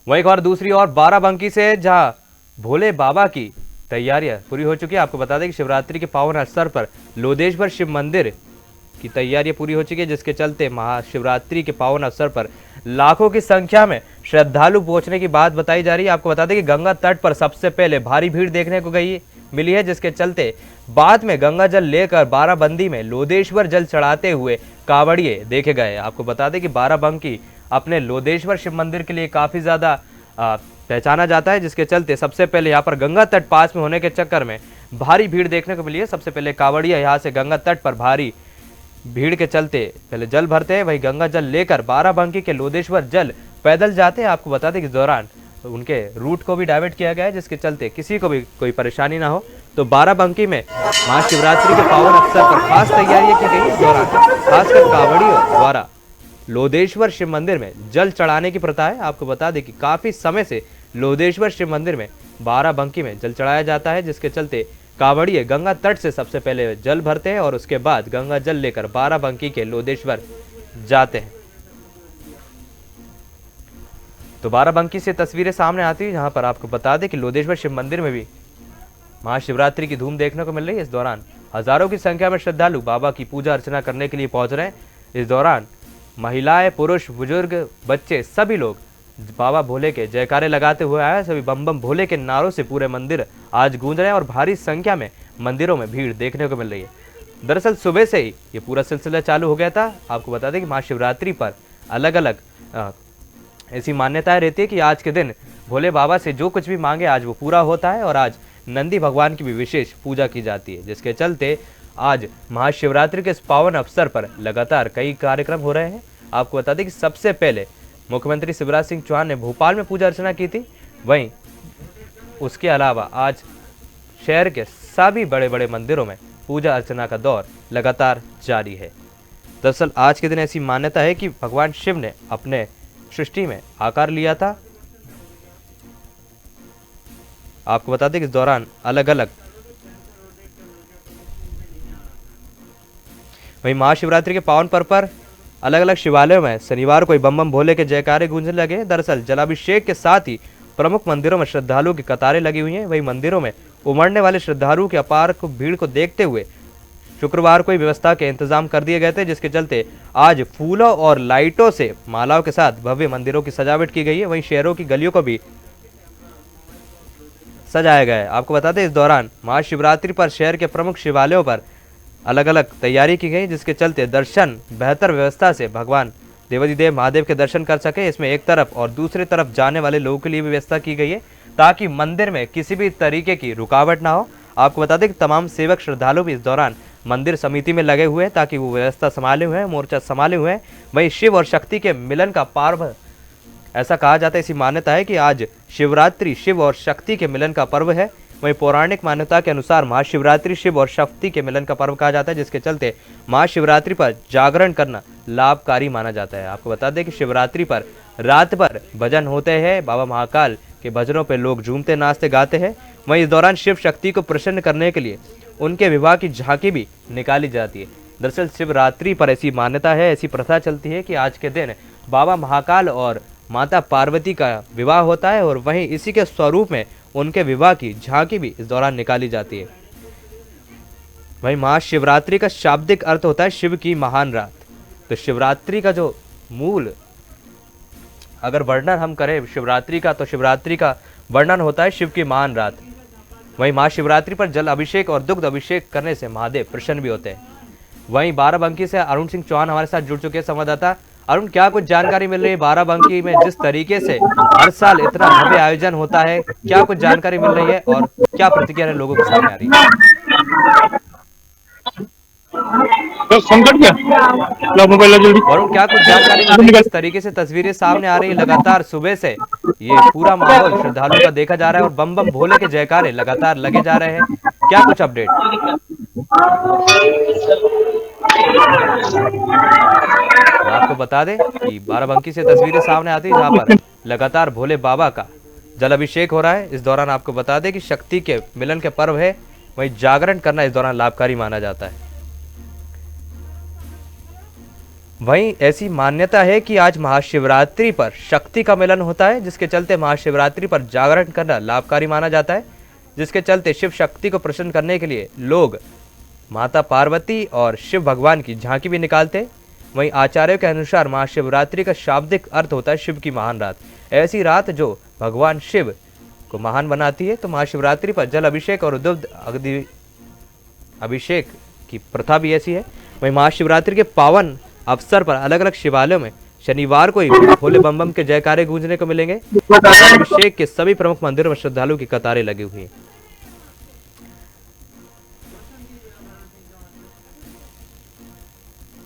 वहीं एक और दूसरी ओर बाराबंकी से जहां भोले बाबा की तैयारियां पूरी हो चुकी है। आपको बता दें कि शिवरात्रि के पावन अवसर पर लोदेश्वर शिव मंदिर की तैयारियां पूरी हो चुकी है, जिसके चलते महाशिवरात्रि के पावन अवसर पर लाखों की संख्या में श्रद्धालु पहुंचने की बात बताई जा रही है। आपको बता दें कि गंगा तट पर सबसे पहले भारी भीड़ देखने को मिली है, जिसके चलते बाद में गंगा जल लेकर बाराबंदी में लोदेश्वर जल चढ़ाते हुए कांवड़िए देखे गए। आपको बता दें कि बाराबंकी अपने लोदेश्वर शिव मंदिर के लिए काफी ज्यादा पहचाना जाता है, जिसके चलते सबसे पहले यहाँ पर गंगा तट पास में होने के चक्कर में भारी भीड़ देखने को मिली है। सबसे पहले कांवड़िया यहाँ से गंगा तट पर भारी भीड़ के चलते पहले जल भरते हैं, वही गंगा जल लेकर बाराबंकी के लोदेश्वर जल पैदल जाते हैं। आपको बता दें कि इस दौरान उनके रूट को भी डाइवर्ट किया गया है, जिसके चलते किसी को भी कोई परेशानी ना हो। तो बाराबंकी में महाशिवरात्रि के पावन अवसर पर खास तैयारियां की गई। इस दौरान खासकर कांवड़ियों द्वारा लोदेश्वर शिव मंदिर में जल चढ़ाने की प्रथा है। आपको बता दें कि काफी समय से लोदेश्वर शिव मंदिर में बाराबंकी में जल चढ़ाया जाता है, जिसके चलते कांवड़िए गंगा तट से सबसे पहले जल भरते हैं और उसके बाद गंगा जल लेकर बाराबंकी के लोदेश्वर जाते हैं। तो बाराबंकी से तस्वीरें सामने आती है, जहां पर आपको बता दें कि लोदेश्वर शिव मंदिर में भी महाशिवरात्रि की धूम देखने को मिल रही है। इस दौरान हजारों की संख्या में श्रद्धालु बाबा की पूजा अर्चना करने के लिए पहुंच रहे हैं। इस दौरान महिलाएं, पुरुष, बुजुर्ग, बच्चे सभी लोग बाबा भोले के जयकारे लगाते हुए आए। सभी बम बम भोले के नारों से पूरे मंदिर आज गूंज रहे हैं और भारी संख्या में मंदिरों में भीड़ देखने को मिल रही है। दरअसल सुबह से ही ये पूरा सिलसिला चालू हो गया था। आपको बता दें कि महाशिवरात्रि पर अलग अलग ऐसी मान्यताएं रहती है कि आज के दिन भोले बाबा से जो कुछ भी मांगे आज वो पूरा होता है और आज नंदी भगवान की भी विशेष पूजा की जाती है, जिसके चलते आज महाशिवरात्रि के इस पावन अवसर पर लगातार कई कार्यक्रम हो रहे हैं। आपको बता दें कि सबसे पहले मुख्यमंत्री शिवराज सिंह चौहान ने भोपाल में पूजा अर्चना की थी। वहीं उसके अलावा आज शहर के सभी बड़े बड़े मंदिरों में पूजा अर्चना का दौर लगातार जारी है। दरअसल आज के दिन ऐसी मान्यता है कि भगवान शिव ने अपने सृष्टि में आकार लिया था। आपको बता दें कि इस दौरान अलग अलग वहीं महाशिवरात्रि के पावन पर्व पर अलग अलग शिवालयों में शनिवार को बम बम भोले के जयकारे गूंजने लगे। दरअसल जलाभिषेक के साथ ही प्रमुख मंदिरों में श्रद्धालुओं की कतारें लगी हुई हैं। वहीं मंदिरों में उमड़ने वाले श्रद्धालुओं की अपार भीड़ को देखते हुए शुक्रवार को व्यवस्था के इंतजाम कर दिए गए थे, जिसके चलते आज फूलों और लाइटों से मालाओं के साथ भव्य मंदिरों की सजावट की गई है। वहीं शहरों की गलियों को भी सजाया गया है। आपको बता दें इस दौरान महाशिवरात्रि पर शहर के प्रमुख शिवालयों पर अलग अलग तैयारी की गई, जिसके चलते दर्शन बेहतर व्यवस्था से भगवान देवाधिदेव महादेव के दर्शन कर सके। इसमें एक तरफ और दूसरी तरफ जाने वाले लोगों के लिए भी व्यवस्था की गई है, ताकि मंदिर में किसी भी तरीके की रुकावट ना हो। आपको बता दें कि तमाम सेवक श्रद्धालु भी इस दौरान मंदिर समिति में लगे हुए हैं, ताकि वो व्यवस्था संभाले हुए हैं, मोर्चा संभाले हुए हैं। वहीं शिव और शक्ति के मिलन का पर्व ऐसा कहा जाता है, ऐसी मान्यता है कि आज शिवरात्रि शिव और शक्ति के मिलन का पर्व है। वहीं पौराणिक मान्यता के अनुसार महाशिवरात्रि शिव और शक्ति के मिलन का पर्व कहा जाता है, जिसके चलते महाशिवरात्रि पर जागरण करना लाभकारी माना जाता है। आपको बता दें कि शिवरात्रि पर रात भर भजन होते हैं। बाबा महाकाल के भजनों पर लोग झूमते नाचते गाते हैं। वहीं इस दौरान शिव शक्ति को प्रसन्न करने के लिए उनके विवाह की झांकी भी निकाली जाती है। दरअसल शिवरात्रि पर ऐसी मान्यता है, ऐसी प्रथा चलती है कि आज के दिन बाबा महाकाल और माता पार्वती का विवाह होता है और वहीं इसी के स्वरूप में उनके विवाह की झांकी भी इस दौरान निकाली जाती है। वहीं महाशिवरात्रि का शाब्दिक अर्थ होता है शिव की महान रात। तो शिवरात्रि का जो मूल अगर वर्णन हम करें शिवरात्रि का, तो शिवरात्रि का वर्णन होता है शिव की महान रात। वहीं महाशिवरात्रि पर जल अभिषेक और दुग्ध अभिषेक करने से महादेव प्रसन्न भी होते हैं। वहीं बाराबंकी से अरुण सिंह चौहान हमारे साथ जुड़ चुके हैं संवाददाता। अरुण, क्या कुछ जानकारी मिल रही है बाराबंकी में जिस तरीके से हर साल इतना भव्य आयोजन होता है, क्या कुछ जानकारी मिल रही है और क्या प्रतिक्रिया लोगों के सामने आ रही है? अरुण, क्या कुछ जानकारी मिल रही है, किस तरीके से तस्वीरें सामने आ रही है? लगातार सुबह से ये पूरा माहौल श्रद्धालुओं का देखा जा रहा है और बम बम भोले के जयकारे लगातार लगे जा रहे हैं, क्या कुछ अपडेट? आपको बता दें कि बाराबंकी से तस्वीरें सामने आती है, जहां पर लगातार भोले बाबा का जल अभिषेक हो रहा है। इस दौरान आपको बता दें कि शक्ति के मिलन के पर्व है, वहीं जागरण करना इस दौरान लाभकारी माना जाता है। वहीं ऐसी मान्यता है कि आज महाशिवरात्रि पर शक्ति का मिलन होता है, जिसके चलते महाशिवरात्रि पर जागरण करना लाभकारी माना जाता है, जिसके चलते शिव शक्ति को प्रसन्न करने के लिए लोग माता पार्वती और शिव भगवान की झांकी भी निकालते हैं। वहीं आचार्यों के अनुसार महाशिवरात्रि का शाब्दिक अर्थ होता है शिव की महान रात। ऐसी रात जो भगवान शिव को महान बनाती है। तो महाशिवरात्रि पर जल अभिषेक और दुग्ध अभिषेक की प्रथा भी ऐसी है। वहीं महाशिवरात्रि के पावन अवसर पर अलग अलग शिवालयों में शनिवार को ही भोले बम बम के जयकारे गूंजने को मिलेंगे। अभिषेक के सभी प्रमुख मंदिरों में श्रद्धालुओं की कतारें लगी हुई हैं।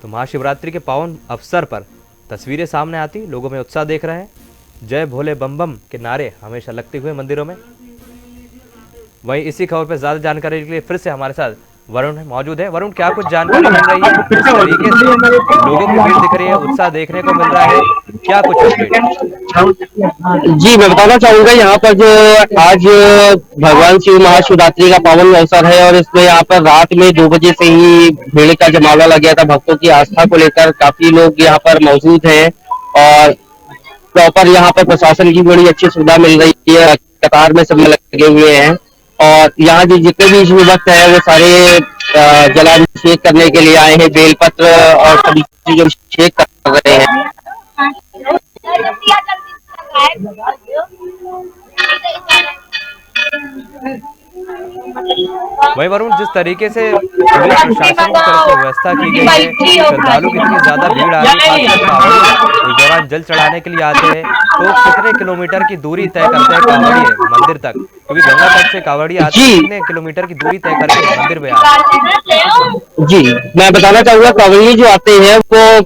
तो महाशिवरात्रि के पावन अवसर पर तस्वीरें सामने आती, लोगों में उत्साह देख रहे हैं। जय भोले बम बम के नारे हमेशा लगते हुए मंदिरों में। वहीं इसी खबर पर ज्यादा जानकारी के लिए फिर से हमारे साथ वरुण मौजूद है। वरुण, क्या कुछ जानकारी मिल रही है? किस तरीके से लोगों की भीड़ दिख रही है, उत्साह देखने को मिल रहा है, क्या कुछ अपडेट? जी, मैं बताना चाहूंगा यहाँ पर जो आज भगवान शिव महाशिवरात्रि का पावन अवसर है और इसमें यहाँ पर रात में 2 बजे से ही भीड़ का जमावड़ा लग गया था। भक्तों की आस्था को लेकर काफी लोग यहाँ पर मौजूद हैं और प्रॉपर यहाँ पर प्रशासन की बड़ी अच्छी सुविधा मिल रही है। कतार में सब लगे हुए हैं और यहाँ जो जितने भी इसमें भक्त है वो सारे जलाभिषेक करने के लिए आए हैं। बेलपत्र और सभी चीजों अभिषेक कर रहे हैं। वही वरुण, जिस तरीके से पुलिस प्रशासन की तरफ से व्यवस्था की गई है, श्रद्धालु की इतनी ज्यादा भीड़ आ रही है, खासकर कांवड़िए इस दौरान जल चढ़ाने के लिए आते हैं, तो कितने किलोमीटर की दूरी तय करते हैं कांवड़िए मंदिर तक? क्योंकि गंगा तट से कांवड़िए आते हैं, कितने किलोमीटर की दूरी तय करके मंदिर में आते हैं? जी, मैं बताना चाहूंगा कांवड़िए जो आते हैं वो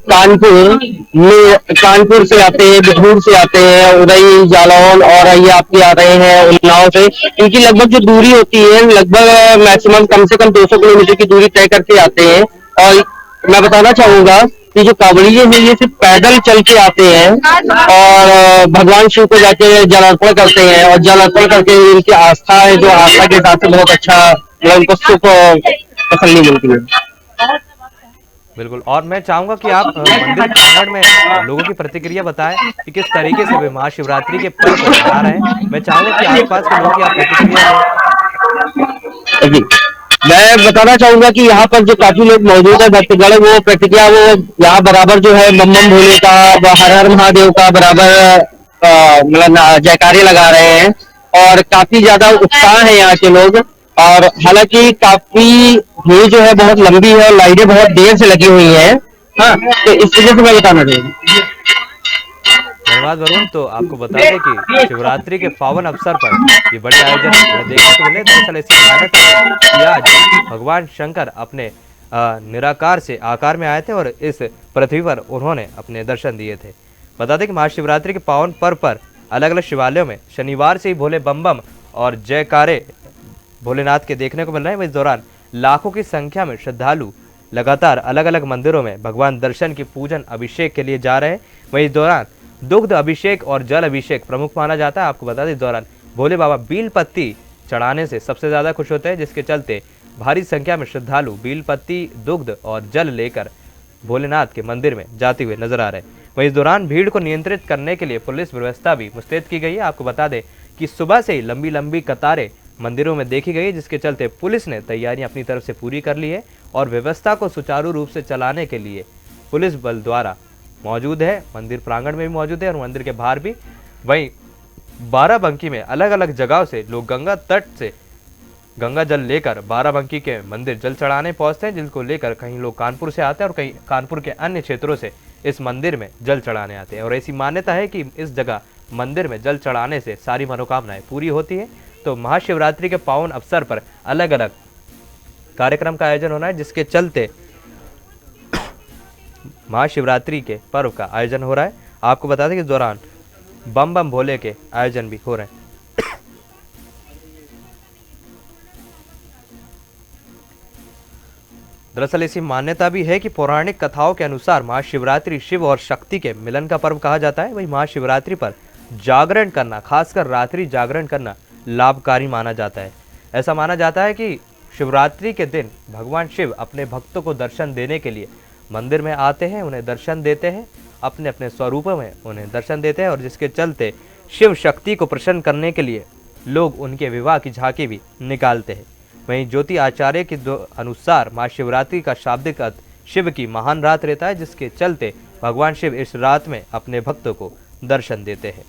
कानपुर से आते हैं, बिठूर से आते हैं, उदय, जालौन और ये आपके आ रहे हैं उन्नाव से। इनकी लगभग जो दूरी होती है लगभग मैक्सिमम कम से कम 200 किलोमीटर की दूरी तय करके आते हैं। और मैं बताना चाहूंगा कि जो कांवड़िए हैं ये सिर्फ पैदल चल के आते हैं और भगवान शिव को जाके जल अर्पण करते हैं और जल अर्पण करके इनकी आस्था है, जो आस्था के हिसाब से बहुत अच्छा उनको सुख तसल्ली मिलती है। बिल्कुल। और मैं चाहूंगा कि आप मंदिर प्रांगण में लोगों की प्रतिक्रिया बताएं कि किस तरीके से वे महाशिवरात्रि के पर्व को मना रहे हैं। मैं चाहूंगा कि आसपास के लोगों की आप प्रतिक्रिया दें। जी, मैं बताना चाहूंगा कि यहाँ पर जो काफी लोग मौजूद है भक्तगण, वो प्रतिक्रिया वो यहाँ बराबर जो है बम बम भोले का, हर हर महादेव का बराबर मतलब जयकारे लगा रहे हैं और काफी ज्यादा उत्साह है यहाँ के लोग। और हालांकि काफी भीड़ जो है बहुत लंबी है और लाइटें बहुत देर से लगी हुई हैं। हाँ, तो इस वजह से मैं बताना चाहूंगा। धन्यवाद वरुण। तो आपको बता दें कि शिवरात्रि के पावन अवसर पर ये बड़े आयोजन देखने को मिले। दरअसल ऐसी मान्यता है कि आज भगवान शंकर अपने निराकार से आकार में आए थे और इस पृथ्वी पर उन्होंने अपने दर्शन दिए थे। बता दें कि महाशिवरात्रि के पावन पर्व पर अलग अलग शिवालयों में शनिवार से ही भोले बम बम और जयकारे भोलेनाथ के देखने को मिल रहे हैं। इस दौरान लाखों की संख्या में श्रद्धालु लगातार अलग अलग मंदिरों में भगवान दर्शन की पूजन अभिषेक के लिए जा रहे हैं। वहीं इस दौरान दुग्ध अभिषेक और जल अभिषेक प्रमुख माना जाता है। आपको बता दें इस दौरान भोले बाबा बील पत्ती चढ़ाने से सबसे ज्यादा खुश होते हैं, जिसके चलते भारी संख्या में श्रद्धालु बील पत्ती, दुग्ध और जल लेकर भोलेनाथ के मंदिर में जाते हुए नजर आ रहे हैं। वहीं इस दौरान भीड़ को नियंत्रित करने के लिए पुलिस व्यवस्था भी मुस्तैद की गई है। आपको बता दें कि सुबह से ही लंबी लंबी कतारें मंदिरों में देखी गई, जिसके चलते पुलिस ने तैयारियां अपनी तरफ से पूरी कर ली है और व्यवस्था को सुचारू रूप से चलाने के लिए पुलिस बल द्वारा मौजूद है। मंदिर प्रांगण में भी मौजूद है और मंदिर के बाहर भी। वहीं बाराबंकी में अलग अलग जगहों से लोग गंगा तट से गंगा जल लेकर बाराबंकी के मंदिर जल चढ़ाने पहुंचते हैं, जिनको लेकर कहीं लोग कानपुर से आते हैं और कहीं कानपुर के अन्य क्षेत्रों से इस मंदिर में जल चढ़ाने आते हैं। और ऐसी मान्यता है कि इस जगह मंदिर में जल चढ़ाने से सारी मनोकामनाएं पूरी होती है। तो महाशिवरात्रि के पावन अवसर पर अलग अलग कार्यक्रम का आयोजन होना है, जिसके चलते महाशिवरात्रि के पर्व का आयोजन हो रहा है। आपको बता दें कि इस दौरान बम बम भोले के आयोजन भी हो रहे हैं। दरअसल ऐसी मान्यता भी है कि पौराणिक कथाओं के अनुसार महाशिवरात्रि शिव और शक्ति के मिलन का पर्व कहा जाता है। वही महाशिवरात्रि पर जागरण करना, खासकर रात्रि जागरण करना लाभकारी माना जाता है। ऐसा माना जाता है कि शिवरात्रि के दिन भगवान शिव अपने भक्तों को दर्शन देने के लिए मंदिर में आते हैं, उन्हें दर्शन देते हैं, अपने अपने स्वरूपों में उन्हें दर्शन देते हैं और जिसके चलते शिव शक्ति को प्रसन्न करने के लिए लोग उनके विवाह की झांकी भी निकालते हैं। वहीं ज्योति आचार्य के अनुसार माँ शिवरात्रि का शाब्दिक अर्थ शिव की महान रात रहता है, जिसके चलते भगवान शिव इस रात में अपने भक्तों को दर्शन देते हैं।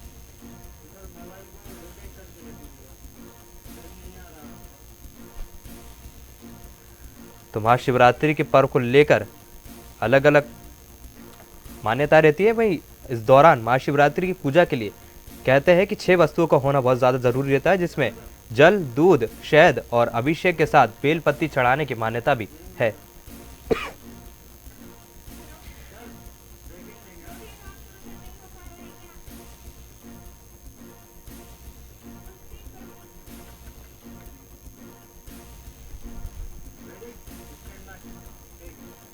तो महाशिवरात्रि के पर्व को लेकर अलग अलग मान्यता रहती है। वहीं इस दौरान महाशिवरात्रि की पूजा के लिए कहते हैं कि 6 वस्तुओं का होना बहुत ज़्यादा ज़रूरी रहता है, जिसमें जल, दूध, शहद और अभिषेक के साथ बेलपत्ती चढ़ाने की मान्यता भी है।